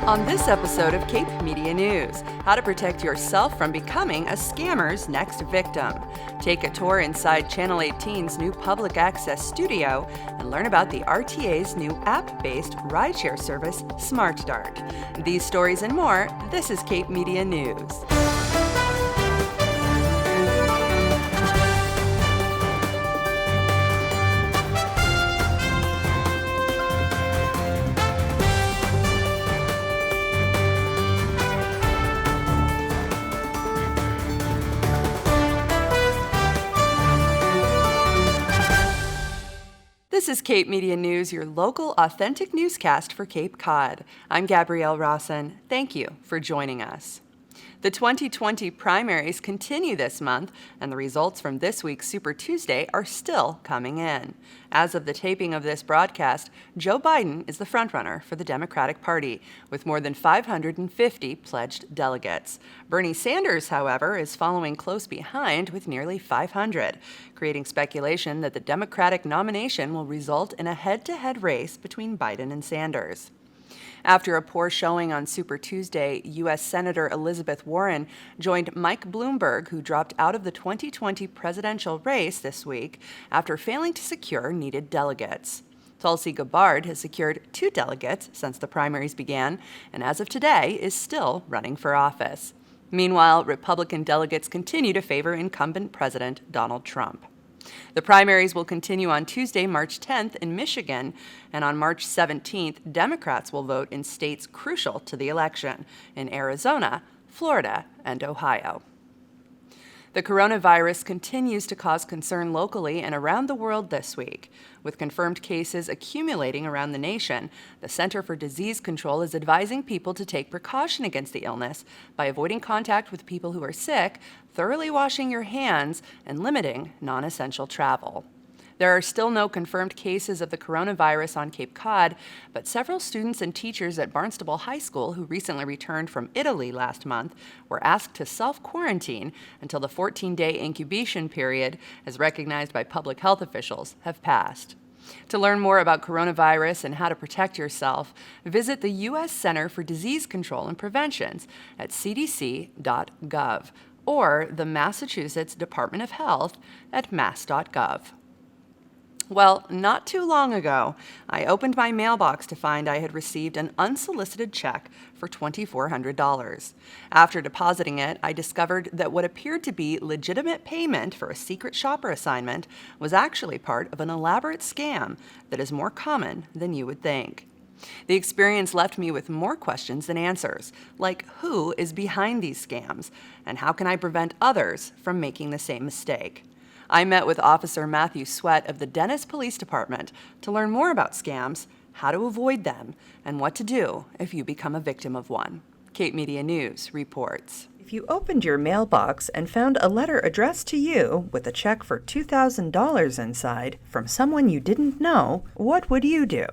On this episode of Cape Media News, how to protect yourself from becoming a scammer's next victim. Take a tour inside Channel 18's new public access studio and learn about the RTA'S new app-based rideshare service, SmartDART. These stories and more, this is Cape Media News. This is Cape Media News, your local authentic newscast for Cape Cod. I'm Gabrielle Rawson. Thank you for joining us. The 2020 primaries continue this month, and the results from this week's Super Tuesday are still coming in. As of the taping of this broadcast, Joe Biden is the frontrunner for the Democratic Party, with more than 550 pledged delegates. Bernie Sanders, however, is following close behind with nearly 500, creating speculation that the Democratic nomination will result in a head-to-head race between Biden and Sanders. After a poor showing on Super Tuesday, U.S. Senator Elizabeth Warren joined Mike Bloomberg, who dropped out of the 2020 presidential race this week after failing to secure needed delegates. Tulsi Gabbard has secured 2 delegates since the primaries began, and as of today is still running for office. Meanwhile, Republican delegates continue to favor incumbent President Donald Trump. The primaries will continue on Tuesday, March 10th in Michigan, and on March 17th, Democrats will vote in states crucial to the election in Arizona, Florida, and Ohio. The coronavirus continues to cause concern locally and around the world this week. With confirmed cases accumulating around the nation, the Center for Disease Control is advising people to take precaution against the illness by avoiding contact with people who are sick, thoroughly washing your hands, and limiting non-essential travel. There are still no confirmed cases of the coronavirus on Cape Cod, but several students and teachers at Barnstable High School who recently returned from Italy last month were asked to self-quarantine until the 14-day incubation period, as recognized by public health officials, have passed. To learn more about coronavirus and how to protect yourself, visit the U.S. Center for Disease Control and Prevention at cdc.gov or the Massachusetts Department of Health at mass.gov. Well, not too long ago, I opened my mailbox to find I had received an unsolicited check for $2,400. After depositing it, I discovered that what appeared to be legitimate payment for a secret shopper assignment was actually part of an elaborate scam that is more common than you would think. The experience left me with more questions than answers, like who is behind these scams, and how can I prevent others from making the same mistake? I met with Officer Matthew Sweat of the Dennis Police Department to learn more about scams, how to avoid them, and what to do if you become a victim of one. Cape Media News reports. If you opened your mailbox and found a letter addressed to you with a check for $2,000 inside from someone you didn't know, what would you do?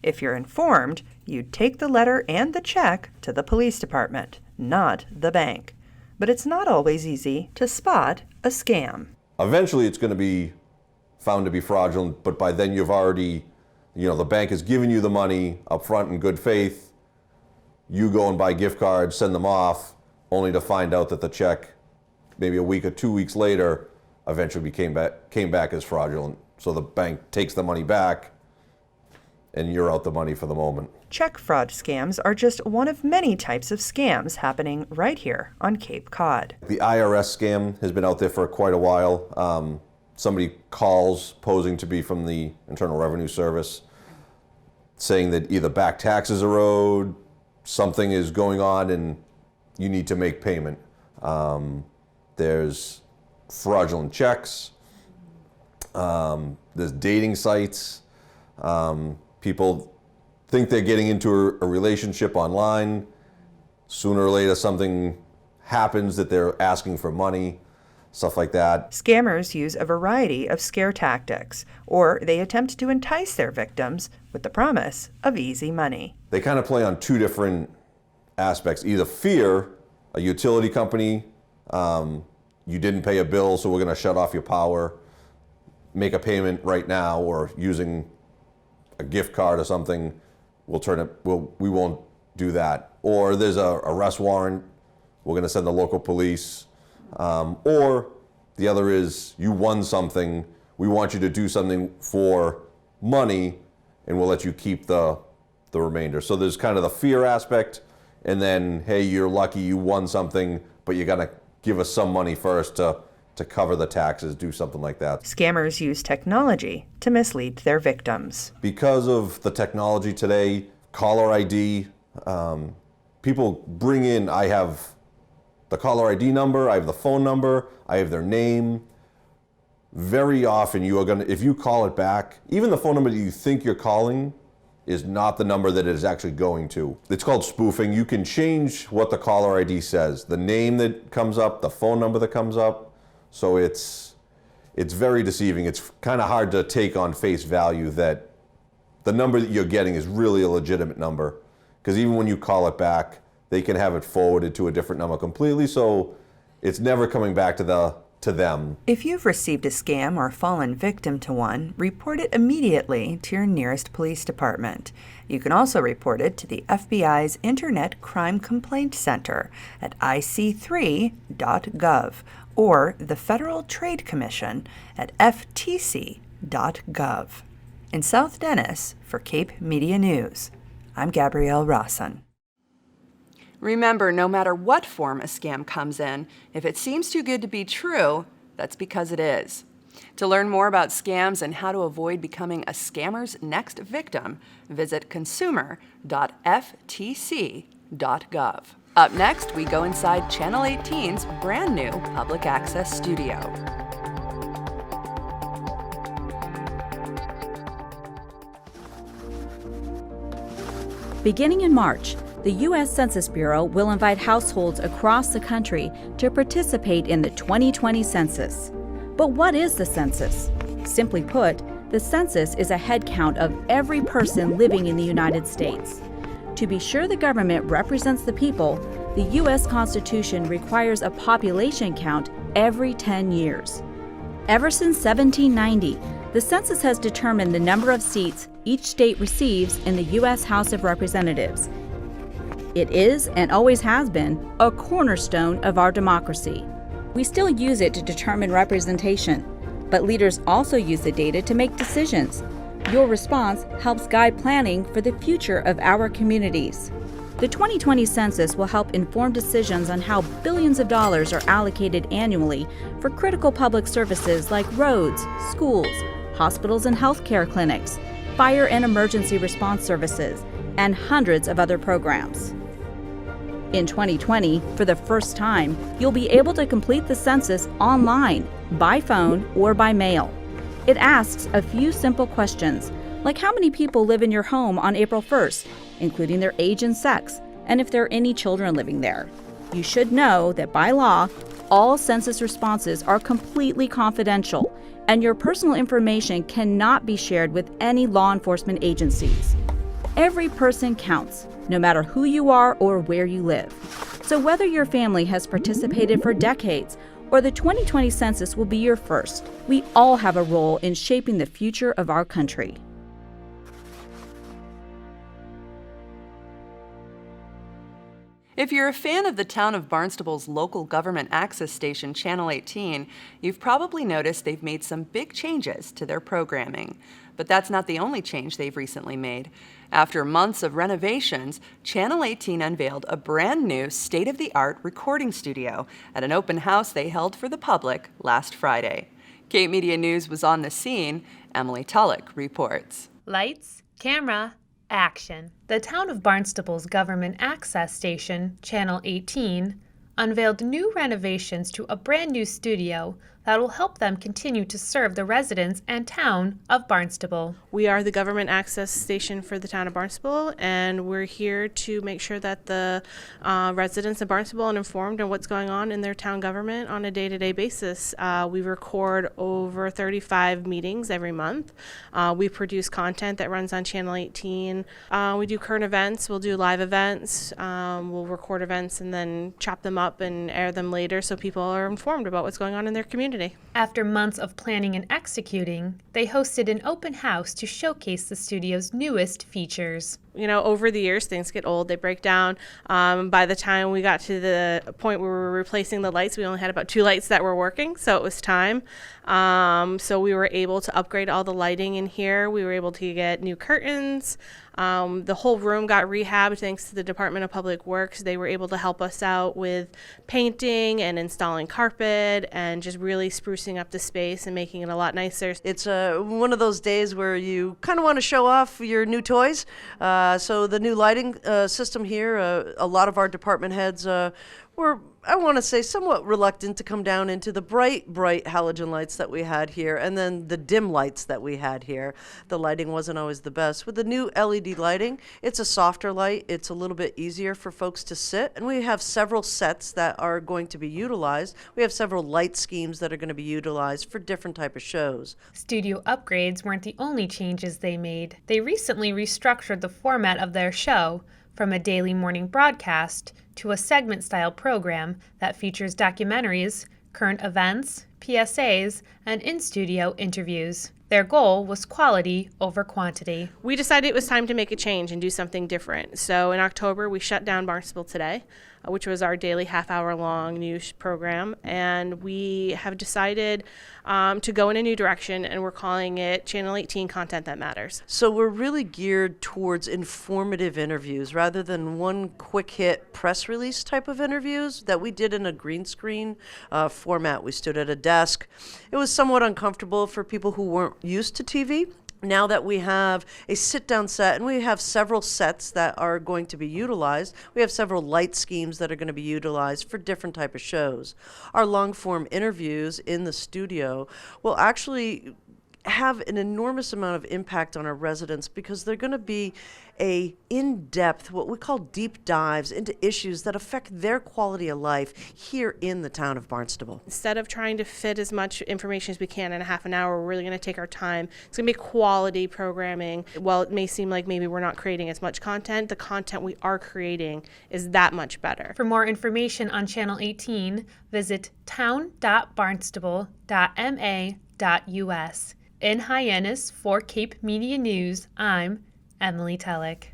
If you're informed, you'd take the letter and the check to the police department, not the bank. But it's not always easy to spot a scam. Eventually it's going to be found to be fraudulent, but by then you've already, the bank has given you the money up front in good faith. You go and buy gift cards, send them off, only to find out that the check, maybe a week or 2 weeks later, eventually came back as fraudulent. So the bank takes the money back and you're out the money for the moment. Check fraud scams are just one of many types of scams happening right here on Cape Cod. The IRS scam has been out there for quite a while. Somebody calls posing to be from the Internal Revenue Service, saying that either back taxes are owed, something is going on, and you need to make payment. There's fraudulent checks. There's dating sites. People think they're getting into a relationship online. Sooner or later, something happens that they're asking for money, stuff like that. Scammers use a variety of scare tactics, or they attempt to entice their victims with the promise of easy money. They kind of play on 2 different aspects. Either fear, a utility company, you didn't pay a bill, so we're going to shut off your power, make a payment right now, or using a gift card or something, we won't do that. Or there's a arrest warrant, we're going to send the local police. Or the other is you won something, we want you to do something for money, and we'll let you keep the remainder. So there's kind of the fear aspect, and then, hey, you're lucky you won something, but you got to give us some money first to cover the taxes, do something like that. Scammers use technology to mislead their victims. Because of the technology today, caller ID, people bring in, I have the caller ID number, I have the phone number, I have their name. Very often you are going to, if you call it back, even the phone number that you think you're calling is not the number that it is actually going to. It's called spoofing. You can change what the caller ID says, the name that comes up, the phone number that comes up. So it's very deceiving. It's kind of hard to take on face value that the number that you're getting is really a legitimate number. Because even when you call it back, they can have it forwarded to a different number completely. So it's never coming back to them. If you've received a scam or fallen victim to one, report it immediately to your nearest police department. You can also report it to the FBI's Internet Crime Complaint Center at ic3.gov or the Federal Trade Commission at ftc.gov. In South Dennis, for Cape Media News, I'm Gabrielle Rawson. Remember, no matter what form a scam comes in, if it seems too good to be true, that's because it is. To learn more about scams and how to avoid becoming a scammer's next victim, visit consumer.ftc.gov. Up next, we go inside Channel 18's brand new public access studio. Beginning in March, the U.S. Census Bureau will invite households across the country to participate in the 2020 census. But what is the census? Simply put, the census is a head count of every person living in the United States. To be sure the government represents the people, the U.S. Constitution requires a population count every 10 years. Ever since 1790, the census has determined the number of seats each state receives in the U.S. House of Representatives. It is, and always has been, a cornerstone of our democracy. We still use it to determine representation, but leaders also use the data to make decisions. Your response helps guide planning for the future of our communities. The 2020 census will help inform decisions on how billions of dollars are allocated annually for critical public services like roads, schools, hospitals and healthcare clinics, fire and emergency response services, and hundreds of other programs. In 2020, for the first time, you'll be able to complete the census online, by phone, or by mail. It asks a few simple questions, like how many people live in your home on April 1st, including their age and sex, and if there are any children living there. You should know that by law, all census responses are completely confidential, and your personal information cannot be shared with any law enforcement agencies. Every person counts, no matter who you are or where you live. So whether your family has participated for decades or the 2020 census will be your first, we all have a role in shaping the future of our country. If you're a fan of the town of Barnstable's local government access station, Channel 18, you've probably noticed they've made some big changes to their programming. But that's not the only change they've recently made. After months of renovations, Channel 18 unveiled a brand new state-of-the-art recording studio at an open house they held for the public last Friday. Cape Media News was on the scene. Emily Tulloch reports. Lights, camera, action. The town of Barnstable's government access station, Channel 18, unveiled new renovations to a brand new studio that will help them continue to serve the residents and town of Barnstable. We are the government access station for the town of Barnstable, and we're here to make sure that the residents of Barnstable are informed on what's going on in their town government on a day-to-day basis. We record over 35 meetings every month. We produce content that runs on Channel 18. We do current events, we'll do live events, we'll record events and then chop them up and air them later so people are informed about what's going on in their community. community. After months of planning and executing, they hosted an open house to showcase the studio's newest features. You know, over the years, things get old, they break down. By the time we got to the point where we were replacing the lights, we only had about 2 lights that were working, so it was time. So we were able to upgrade all the lighting in here. We were able to get new curtains. The whole room got rehabbed thanks to the Department of Public Works. They were able to help us out with painting and installing carpet and just really sprucing up the space and making it a lot nicer. It's one of those days where you kind of want to show off your new toys. So the new lighting system here, a lot of our department heads were, I want to say, somewhat reluctant to come down into the bright halogen lights that we had here, and then the dim lights that we had here. The lighting wasn't always the best. With the new LED lighting, it's a softer light. It's a little bit easier for folks to sit, and we have several sets that are going to be utilized. We have several light schemes that are going to be utilized for different type of shows. Studio upgrades weren't the only changes they made. They recently restructured the format of their show from a daily morning broadcast to a segment-style program that features documentaries, current events, PSAs, and in-studio interviews. Their goal was quality over quantity. We decided it was time to make a change and do something different. So in October, we shut down Barnstable Today, which was our daily half-hour-long news program, and we have decided to go in a new direction, and we're calling it Channel 18 Content That Matters. So we're really geared towards informative interviews rather than one quick hit press release type of interviews that we did in a green screen format. We stood at a desk. It was somewhat uncomfortable for people who weren't used to TV. Now that we have a sit-down set, and we have several sets that are going to be utilized, we have several light schemes that are going to be utilized for different type of shows. Our long-form interviews in the studio will actually have an enormous amount of impact on our residents because they're going to be a in-depth, what we call deep dives into issues that affect their quality of life here in the town of Barnstable. Instead of trying to fit as much information as we can in a half an hour, we're really going to take our time. It's going to be quality programming. While it may seem like maybe we're not creating as much content, the content we are creating is that much better. For more information on Channel 18, visit town.barnstable.ma.us. In Hyannis for Cape Media News, I'm Emily Tellick.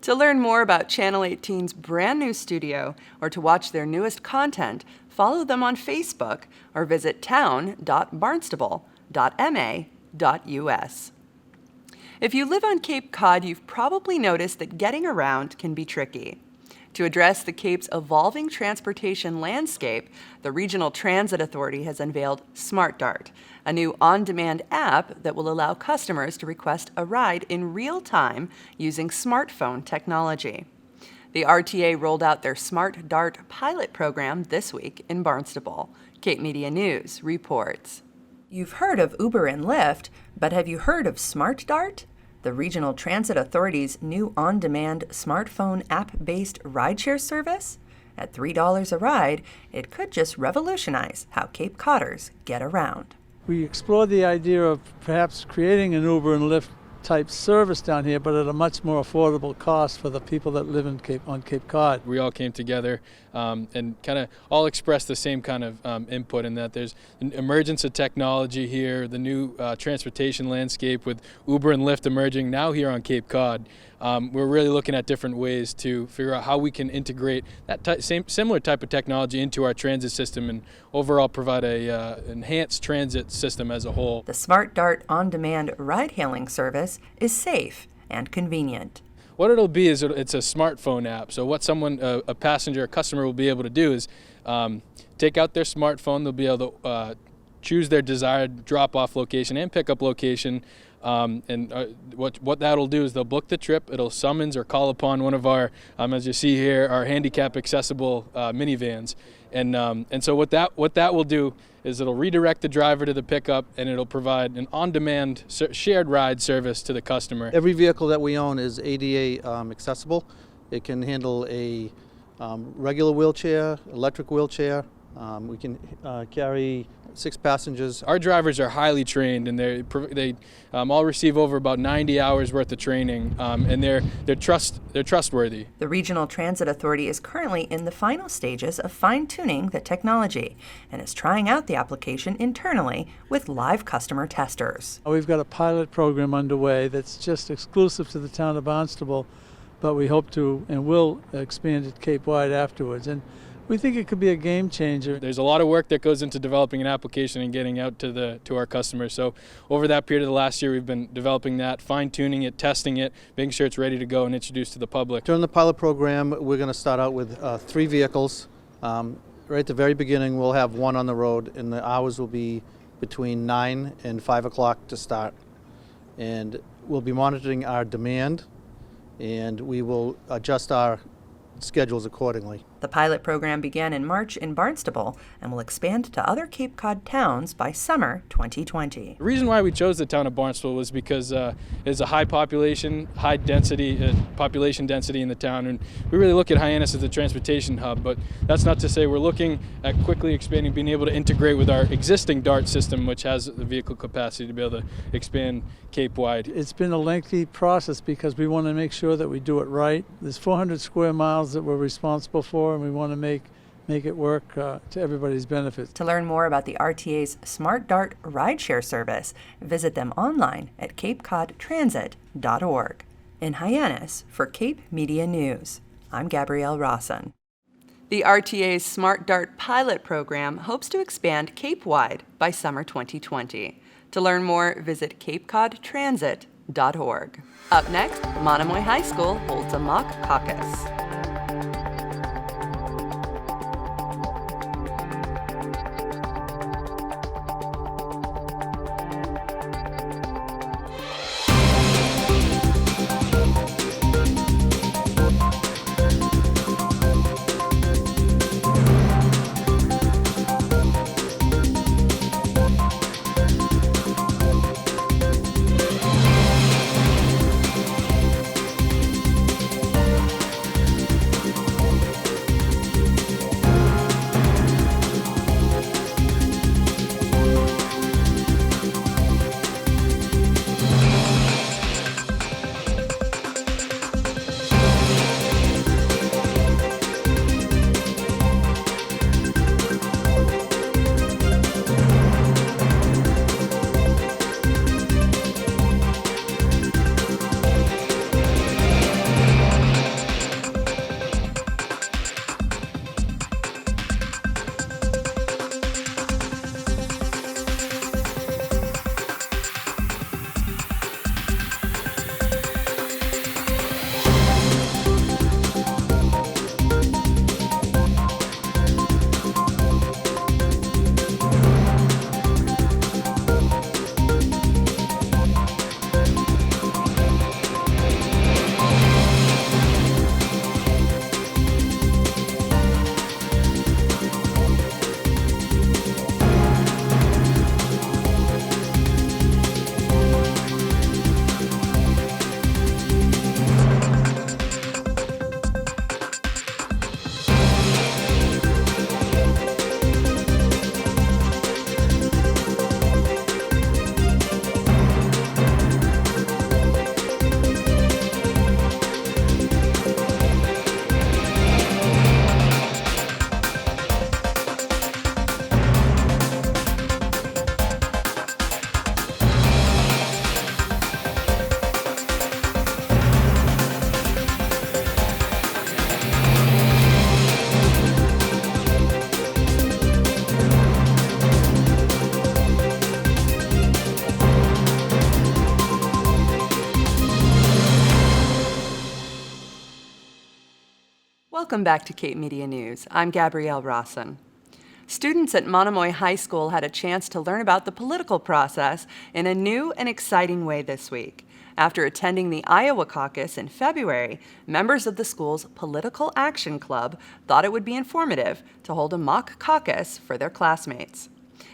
To learn more about Channel 18's brand new studio or to watch their newest content, follow them on Facebook or visit town.barnstable.ma.us. If you live on Cape Cod, you've probably noticed that getting around can be tricky. To address the Cape's evolving transportation landscape, the Regional Transit Authority has unveiled SmartDART, a new on-demand app that will allow customers to request a ride in real time using smartphone technology. The RTA rolled out their SmartDART pilot program this week in Barnstable. Cape Media News reports. You've heard of Uber and Lyft, but have you heard of SmartDART? The Regional Transit Authority's new on-demand smartphone app-based rideshare service? At $3 a ride, it could just revolutionize how Cape Codders get around. We explored the idea of perhaps creating an Uber and Lyft type service down here, but at a much more affordable cost for the people that live on Cape Cod. We all came together and kind of all expressed the same kind of input in that there's an emergence of technology here, the new transportation landscape with Uber and Lyft emerging now here on Cape Cod. We're really looking at different ways to figure out how we can integrate that similar type of technology into our transit system and overall provide a enhanced transit system as a whole. The SmartDART on-demand ride-hailing service is safe and convenient. What it'll be is it's a smartphone app. So what someone, a passenger, a customer will be able to do is take out their smartphone. They'll be able to choose their desired drop-off location and pickup location. What that'll do is they'll book the trip. It'll summons or call upon one of our, as you see here, our handicap accessible minivans. And so what that will do is it'll redirect the driver to the pickup, and it'll provide an on-demand shared ride service to the customer. Every vehicle that we own is ADA accessible. It can handle a regular wheelchair, electric wheelchair, We can carry 6 passengers. Our drivers are highly trained, and they all receive over about 90 hours worth of training, and they're trustworthy. The Regional Transit Authority is currently in the final stages of fine-tuning the technology and is trying out the application internally with live customer testers. We've got a pilot program underway that's just exclusive to the town of Barnstable, but we hope to and will expand it Cape-wide afterwards. And we think it could be a game changer. There's a lot of work that goes into developing an application and getting out to our customers. So over that period of the last year, we've been developing that, fine-tuning it, testing it, making sure it's ready to go and introduced to the public. During the pilot program, we're going to start out with 3 vehicles. Right at the very beginning, we'll have 1 on the road, and the hours will be between 9 and 5 o'clock to start. And we'll be monitoring our demand, and we will adjust our schedules accordingly. The pilot program began in March in Barnstable and will expand to other Cape Cod towns by summer 2020. The reason why we chose the town of Barnstable was because there's a high population density in the town, and we really look at Hyannis as a transportation hub, but that's not to say we're looking at quickly expanding, being able to integrate with our existing DART system, which has the vehicle capacity to be able to expand Cape-wide. It's been a lengthy process because we want to make sure that we do it right. There's 400 square miles that we're responsible for, and we want to make it work to everybody's benefit. To learn more about the RTA's SmartDART rideshare service, visit them online at capecodtransit.org. In Hyannis, for Cape Media News, I'm Gabrielle Rawson. The RTA's SmartDART pilot program hopes to expand Cape-wide by summer 2020. To learn more, visit capecodtransit.org. Up next, Monomoy High School holds a mock caucus. Welcome back to Cape Media News. I'm Gabrielle Rawson. Students at Monomoy High School had a chance to learn about the political process in a new and exciting way this week. After attending the Iowa caucus in February, members of the school's Political Action Club thought it would be informative to hold a mock caucus for their classmates.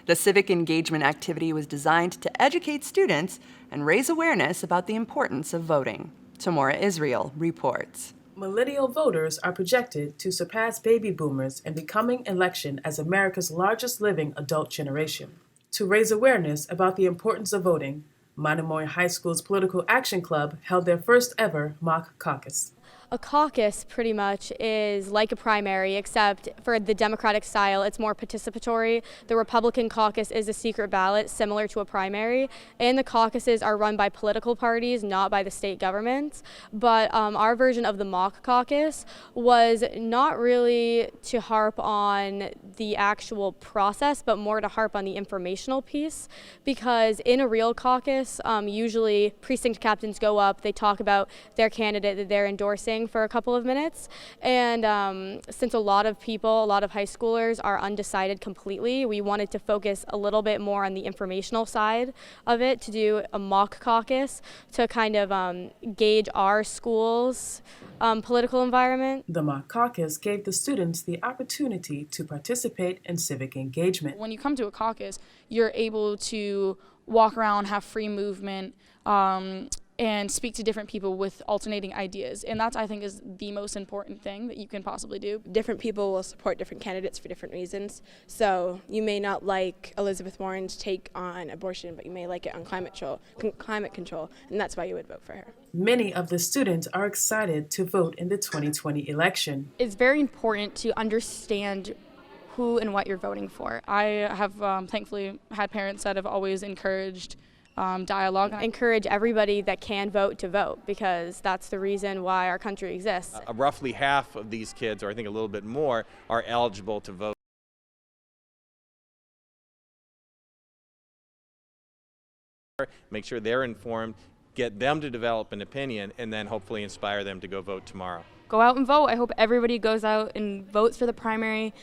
The civic engagement activity was designed to educate students and raise awareness about the importance of voting. Tamora Israel reports. Millennial voters are projected to surpass baby boomers in becoming election as America's largest living adult generation. To raise awareness about the importance of voting, Monomoy High School's Political Action Club held their first ever mock caucus. A caucus pretty much is like a primary, except for the Democratic style, it's more participatory. The Republican caucus is a secret ballot similar to a primary, and the caucuses are run by political parties, not by the state governments. But our version of the mock caucus was not really to harp on the actual process, but more to harp on the informational piece, because in a real caucus, usually precinct captains go up, they talk about their candidate that they're endorsing for a couple of minutes, and since a lot of high schoolers are undecided completely, we wanted to focus a little bit more on the informational side of it, to do a mock caucus to kind of gauge our school's political environment. The mock caucus gave the students the opportunity to participate in civic engagement. When you come to a caucus, you're able to walk around, have free movement, and speak to different people with alternating ideas. And that, I think, is the most important thing that you can possibly do. Different people will support different candidates for different reasons. So you may not like Elizabeth Warren's take on abortion, but you may like it on climate control, and that's why you would vote for her. Many of the students are excited to vote in the 2020 election. It's very important to understand who and what you're voting for. I have thankfully had parents that have always encouraged dialogue. I encourage everybody that can vote to vote, because that's the reason why our country exists. Roughly half of these kids, or I think a little bit more, are eligible to vote. Make sure they're informed, get them to develop an opinion, and then hopefully inspire them to go vote tomorrow. Go out and vote. I hope everybody goes out and votes for the primary.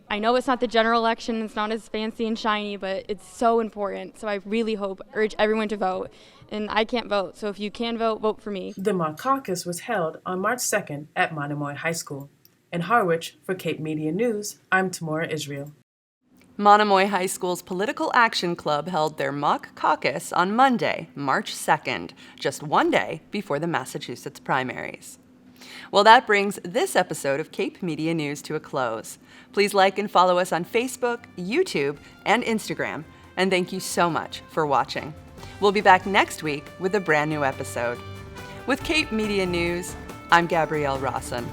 I know it's not the general election, it's not as fancy and shiny, but it's so important. So I really urge everyone to vote. And I can't vote, so if you can vote, vote for me. The mock caucus was held on March 2nd at Monomoy High School. In Harwich, for Cape Media News, I'm Tamora Israel. Monomoy High School's Political Action Club held their mock caucus on Monday, March 2nd, just one day before the Massachusetts primaries. Well, that brings this episode of Cape Media News to a close. Please like and follow us on Facebook, YouTube, and Instagram. And thank you so much for watching. We'll be back next week with a brand new episode. With Cape Media News, I'm Gabrielle Rawson.